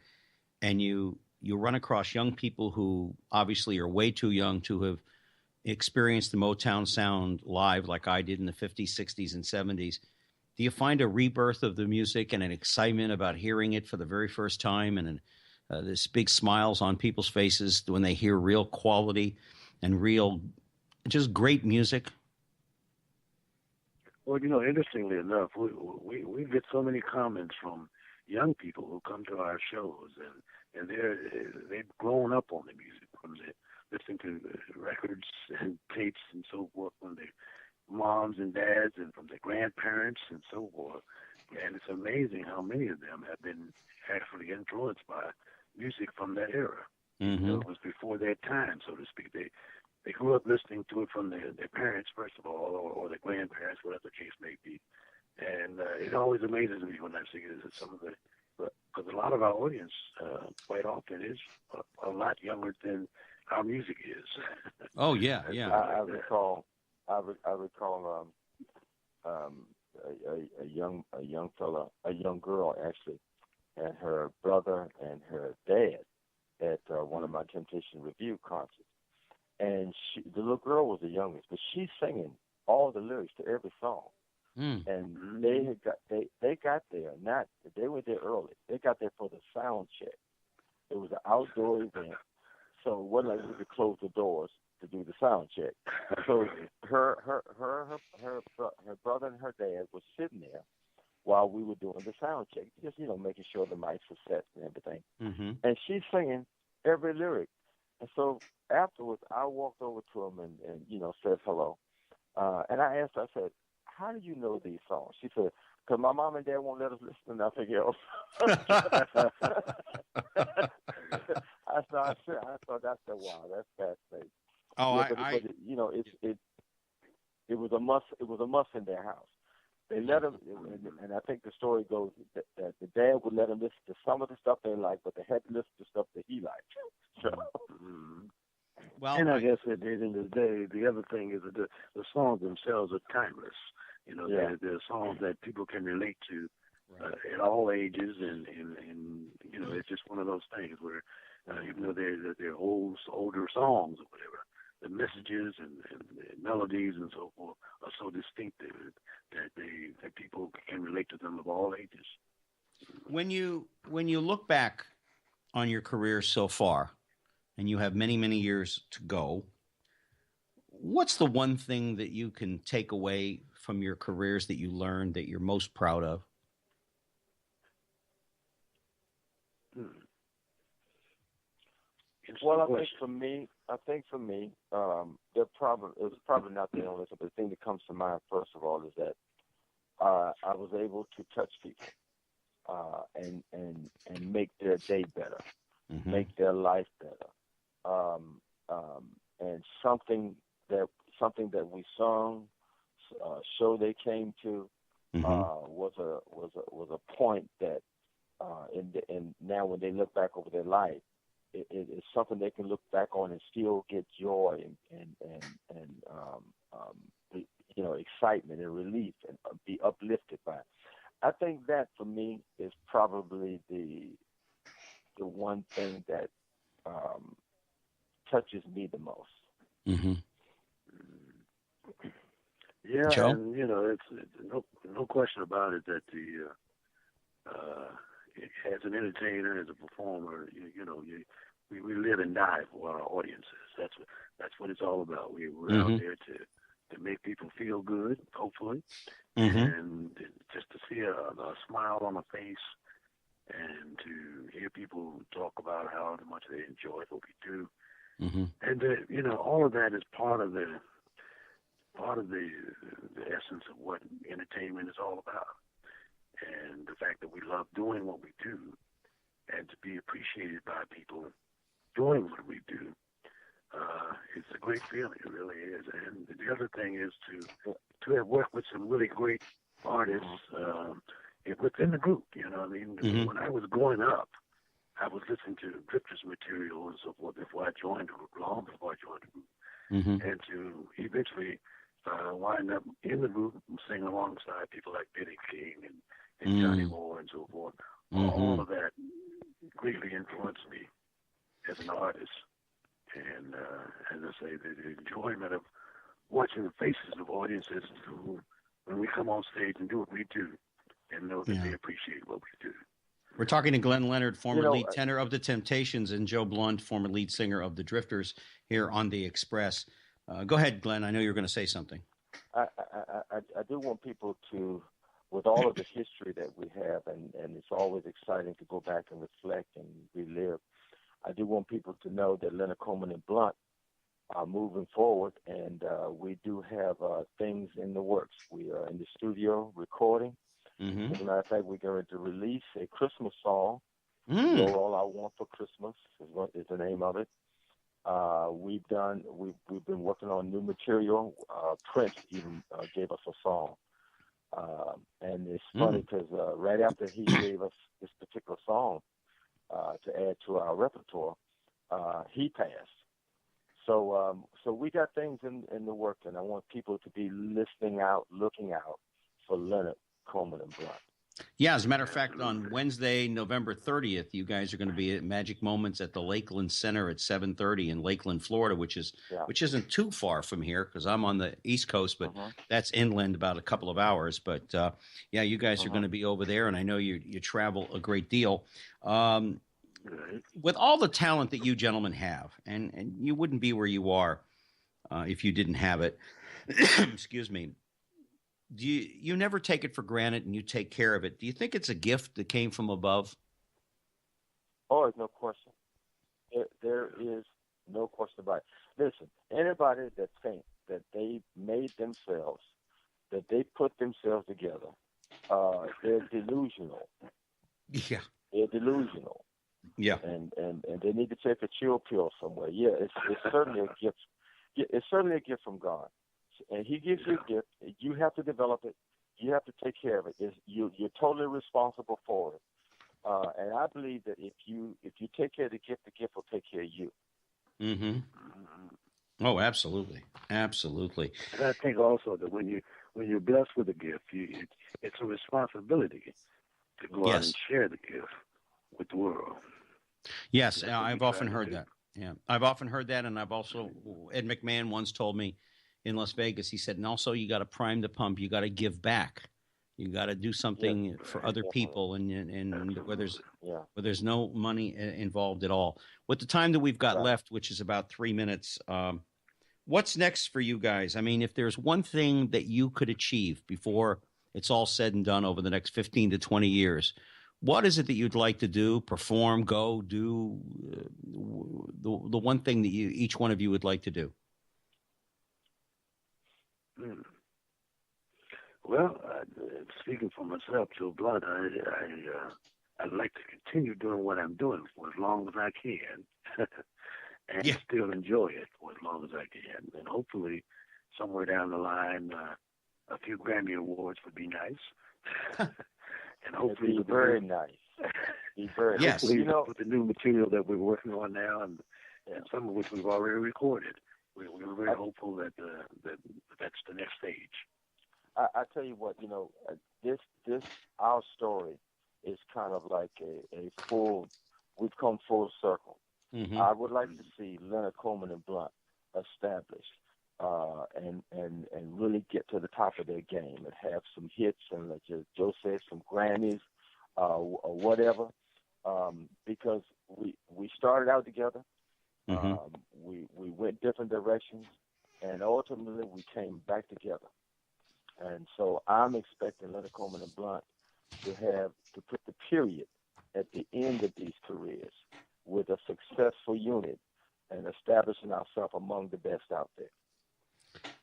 and you run across young people who obviously are way too young to have experienced the Motown sound live like I did in the 50s, 60s, and 70s. Do you find a rebirth of the music and an excitement about hearing it for the very first time, and this big smiles on people's faces when they hear real quality and real, just great music? Well, interestingly enough, we get so many comments from young people who come to our shows, and they've grown up on the music from listening to records and tapes and so forth from their moms and dads and from their grandparents and so forth. And it's amazing how many of them have been actually influenced by music from that era. It was before their time, so to speak. They grew up listening to it from their parents, first of all, or their grandparents, whatever the case may be. And it always amazes me when I see some of the because a lot of our audience quite often is a lot younger than our music is. Oh yeah, yeah. I recall a young girl actually, and her brother and her dad at one of my Temptation Review concerts. And the little girl was the youngest, but she's singing all the lyrics to every song. And they got there. They were there early. They got there for the sound check. It was an outdoor event, so it wasn't like we could close the doors to do the sound check. So her brother and her dad was sitting there while we were doing the sound check, just making sure the mics were set and everything. And she's singing every lyric. And so afterwards, I walked over to him and said hello. And I asked her, I said, "How do you know these songs?" She said, "Because my mom and dad won't let us listen to nothing else." I thought that's wow, that's fascinating. Oh, but it was a must. It was a must in their house. They let him, and I think the story goes that the dad would let him listen to some of the stuff they liked, but they had to listen to stuff that he liked. So. Well, and I guess at the end of the day, the other thing is that the songs themselves are timeless. They're songs that people can relate to at all ages, and it's just one of those things where even though they're older songs or whatever, the messages and the melodies and so forth are so distinctive that people can relate to them of all ages. When you look back on your career so far, and you have many, many years to go, what's the one thing that you can take away from your careers that you learned that you're most proud of? Well, I think for me, it's probably not the only thing, but the thing that comes to mind first of all is that I was able to touch people and make their day better, make their life better. And something that we sung, show they came to, was a point that, and now when they look back over their life, it's something they can look back on and still get joy and excitement and relief and be uplifted by it. I think that for me is probably the one thing that touches me the most. Yeah, Joe? and it's no question about it that as an entertainer, as a performer, we live and die for our audiences. That's what it's all about. We're out there to make people feel good, hopefully, and just to see a smile on a face, and to hear people talk about how much they enjoy what we do, and all of that is part of the essence of what entertainment is all about. And the fact that we love doing what we do, and to be appreciated by people doing what we do, it's a great feeling. It really is. And the other thing is to have worked with some really great artists within the group. When I was growing up, I was listening to Drifters material and so forth before I joined the group, long before I joined the group, and to eventually wind up in the group and sing alongside people like Benny King and Johnny Moore and so forth. All of that greatly influenced me as an artist. And as I say, the enjoyment of watching the faces of audiences who, when we come on stage and do what we do, and know that they appreciate what we do. We're talking to Glenn Leonard, former lead tenor of the Temptations, and Joe Blunt, former lead singer of the Drifters, here on the Express. Go ahead, Glenn. I know you're going to say something. I do want people to, with all of the history that we have, and it's always exciting to go back and reflect and relive, I do want people to know that Leonard, Coleman, and Blunt are moving forward, and we do have things in the works. We are in the studio recording. As a matter of fact, we're going to release a Christmas song. You're All I Want for Christmas is the name of it. We've been working on new material. Prince even gave us a song And it's funny because right after he gave us this particular song to add to our repertoire, he passed. So we got things in the work, and I want people to be looking out for Leonard, Coleman, and Blunt. Yeah, as a matter of fact, on Wednesday, November 30th, you guys are going to be at Magic Moments at the Lakeland Center at 7:30 in Lakeland, Florida, which isn't too far from here because I'm on the East Coast, but that's inland about a couple of hours. But yeah, you guys are going to be over there, and I know you travel a great deal. With all the talent that you gentlemen have, and you wouldn't be where you are if you didn't have it. Excuse me. Do you never take it for granted, and you take care of it? Do you think it's a gift that came from above? Oh, there's no question. There is no question about it. Listen, anybody that thinks that they made themselves, that they put themselves together, they're delusional. Yeah. They're delusional. Yeah. And they need to take a chill pill somewhere. Yeah, it's certainly a gift. It's certainly a gift from God. And he gives you a gift. You have to develop it. You have to take care of it. You're totally responsible for it. And I believe that if you take care of the gift will take care of you. Mm-hmm. Oh, absolutely, absolutely. And I think also that when you're blessed with a gift, it's a responsibility to go out and share the gift with the world. Yes, I've often heard that. Yeah, I've often heard that, and I've also Ed McMahon once told me in Las Vegas. He said, and also you got to prime the pump. You got to give back. You got to do something for other people, and where there's no money involved at all. With the time that we've got left, which is about 3 minutes, what's next for you guys? I mean, if there's one thing that you could achieve before it's all said and done over the next 15 to 20 years, what is it that you'd like to do, perform, go, do, the one thing that each one of you would like to do? Well, speaking for myself, Joe Blunt, I'd like to continue doing what I'm doing for as long as I can, and still enjoy it for as long as I can. And hopefully, somewhere down the line, a few Grammy Awards would be nice. And hopefully, be very nice. Be very yes. Hopefully, with the new material that we're working on now, and some of which we've already recorded, we're very hopeful that that's the next stage. I tell you what, this our story is kind of like we've come full circle. Mm-hmm. I would like to see Leonard Coleman and Blunt established, and really get to the top of their game and have some hits and, like Joe said, some Grammys, or whatever, because we started out together. Mm-hmm. We went different directions, and ultimately we came back together. And so I'm expecting Leonard Coleman and Blunt to put the period at the end of these careers with a successful unit and establishing ourselves among the best out there.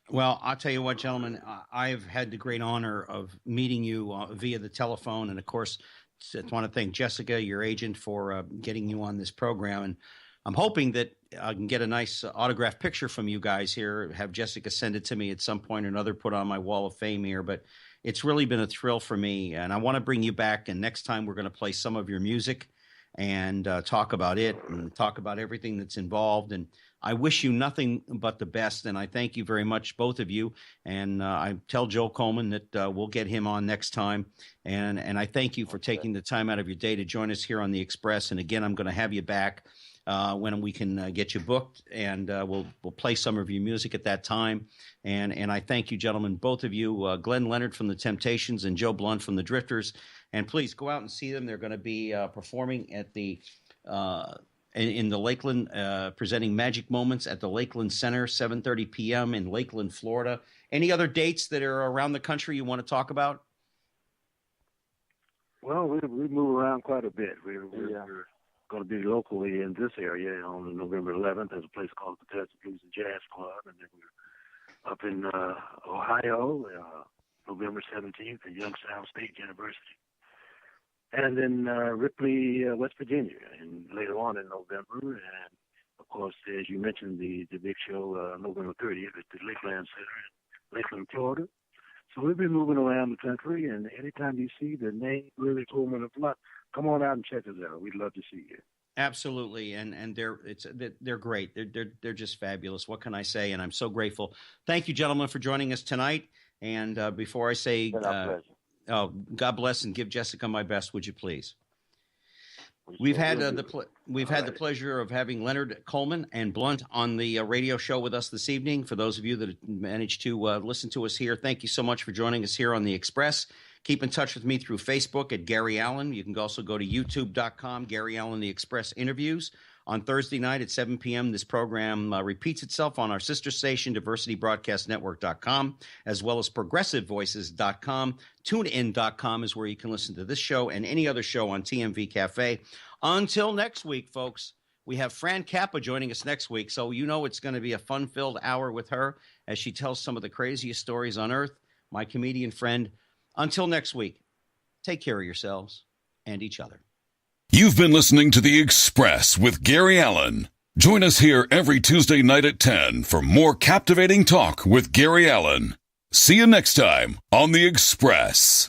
Well, I'll tell you what, gentlemen, I've had the great honor of meeting you via the telephone. And, of course, I want to thank Jessica, your agent, for getting you on this program. And I'm hoping that I can get a nice autographed picture from you guys here, have Jessica send it to me at some point or another, put on my wall of fame here. But it's really been a thrill for me, and I want to bring you back. And next time we're going to play some of your music and talk about it and talk about everything that's involved. And I wish you nothing but the best, and I thank you very much, both of you. And I tell Joe Coleman that we'll get him on next time. And I thank you for taking the time out of your day to join us here on The Express. And again, I'm going to have you back when we can get you booked, and we'll play some of your music at that time. And I thank you, gentlemen, both of you, Glenn Leonard from the Temptations and Joe Blunt from the Drifters. And please go out and see them. They're going to be performing at the in the Lakeland, presenting Magic Moments at the Lakeland Center, 7:30 p.m. in Lakeland, Florida. Any other dates that are around the country you want to talk about? Well, we move around quite a bit. We're going to be locally in this area on November 11th. There's a place called the Platters Blues and Jazz Club, and then we're up in Ohio, November 17th at Youngstown State University. And then Ripley, West Virginia, and later on in November. And, of course, as you mentioned, the big show, November 30th at the Lakeland Center in Lakeland, Florida. So we've been moving around the country, and anytime you see the name really Coleman Blunt, come on out and check us out. We'd love to see you. Absolutely, and they're great. They're just fabulous. What can I say? And I'm so grateful. Thank you, gentlemen, for joining us tonight. And before I say, God bless and give Jessica my best, would you please? We've had the pleasure of having Leonard, Coleman, and Blunt on the radio show with us this evening. For those of you that managed to listen to us here, thank you so much for joining us here on The Express. Keep in touch with me through Facebook at Gary Allen. You can also go to youtube.com, Gary Allen The Express Interviews. On Thursday night at 7 p.m., this program repeats itself on our sister station, diversitybroadcastnetwork.com, as well as progressivevoices.com. TuneIn.com is where you can listen to this show and any other show on TMV Cafe. Until next week, folks, we have Fran Kappa joining us next week, so you know it's going to be a fun-filled hour with her as she tells some of the craziest stories on earth, my comedian friend. Until next week, take care of yourselves and each other. You've been listening to The Express with Gary Allen. Join us here every Tuesday night at 10 for more captivating talk with Gary Allen. See you next time on The Express.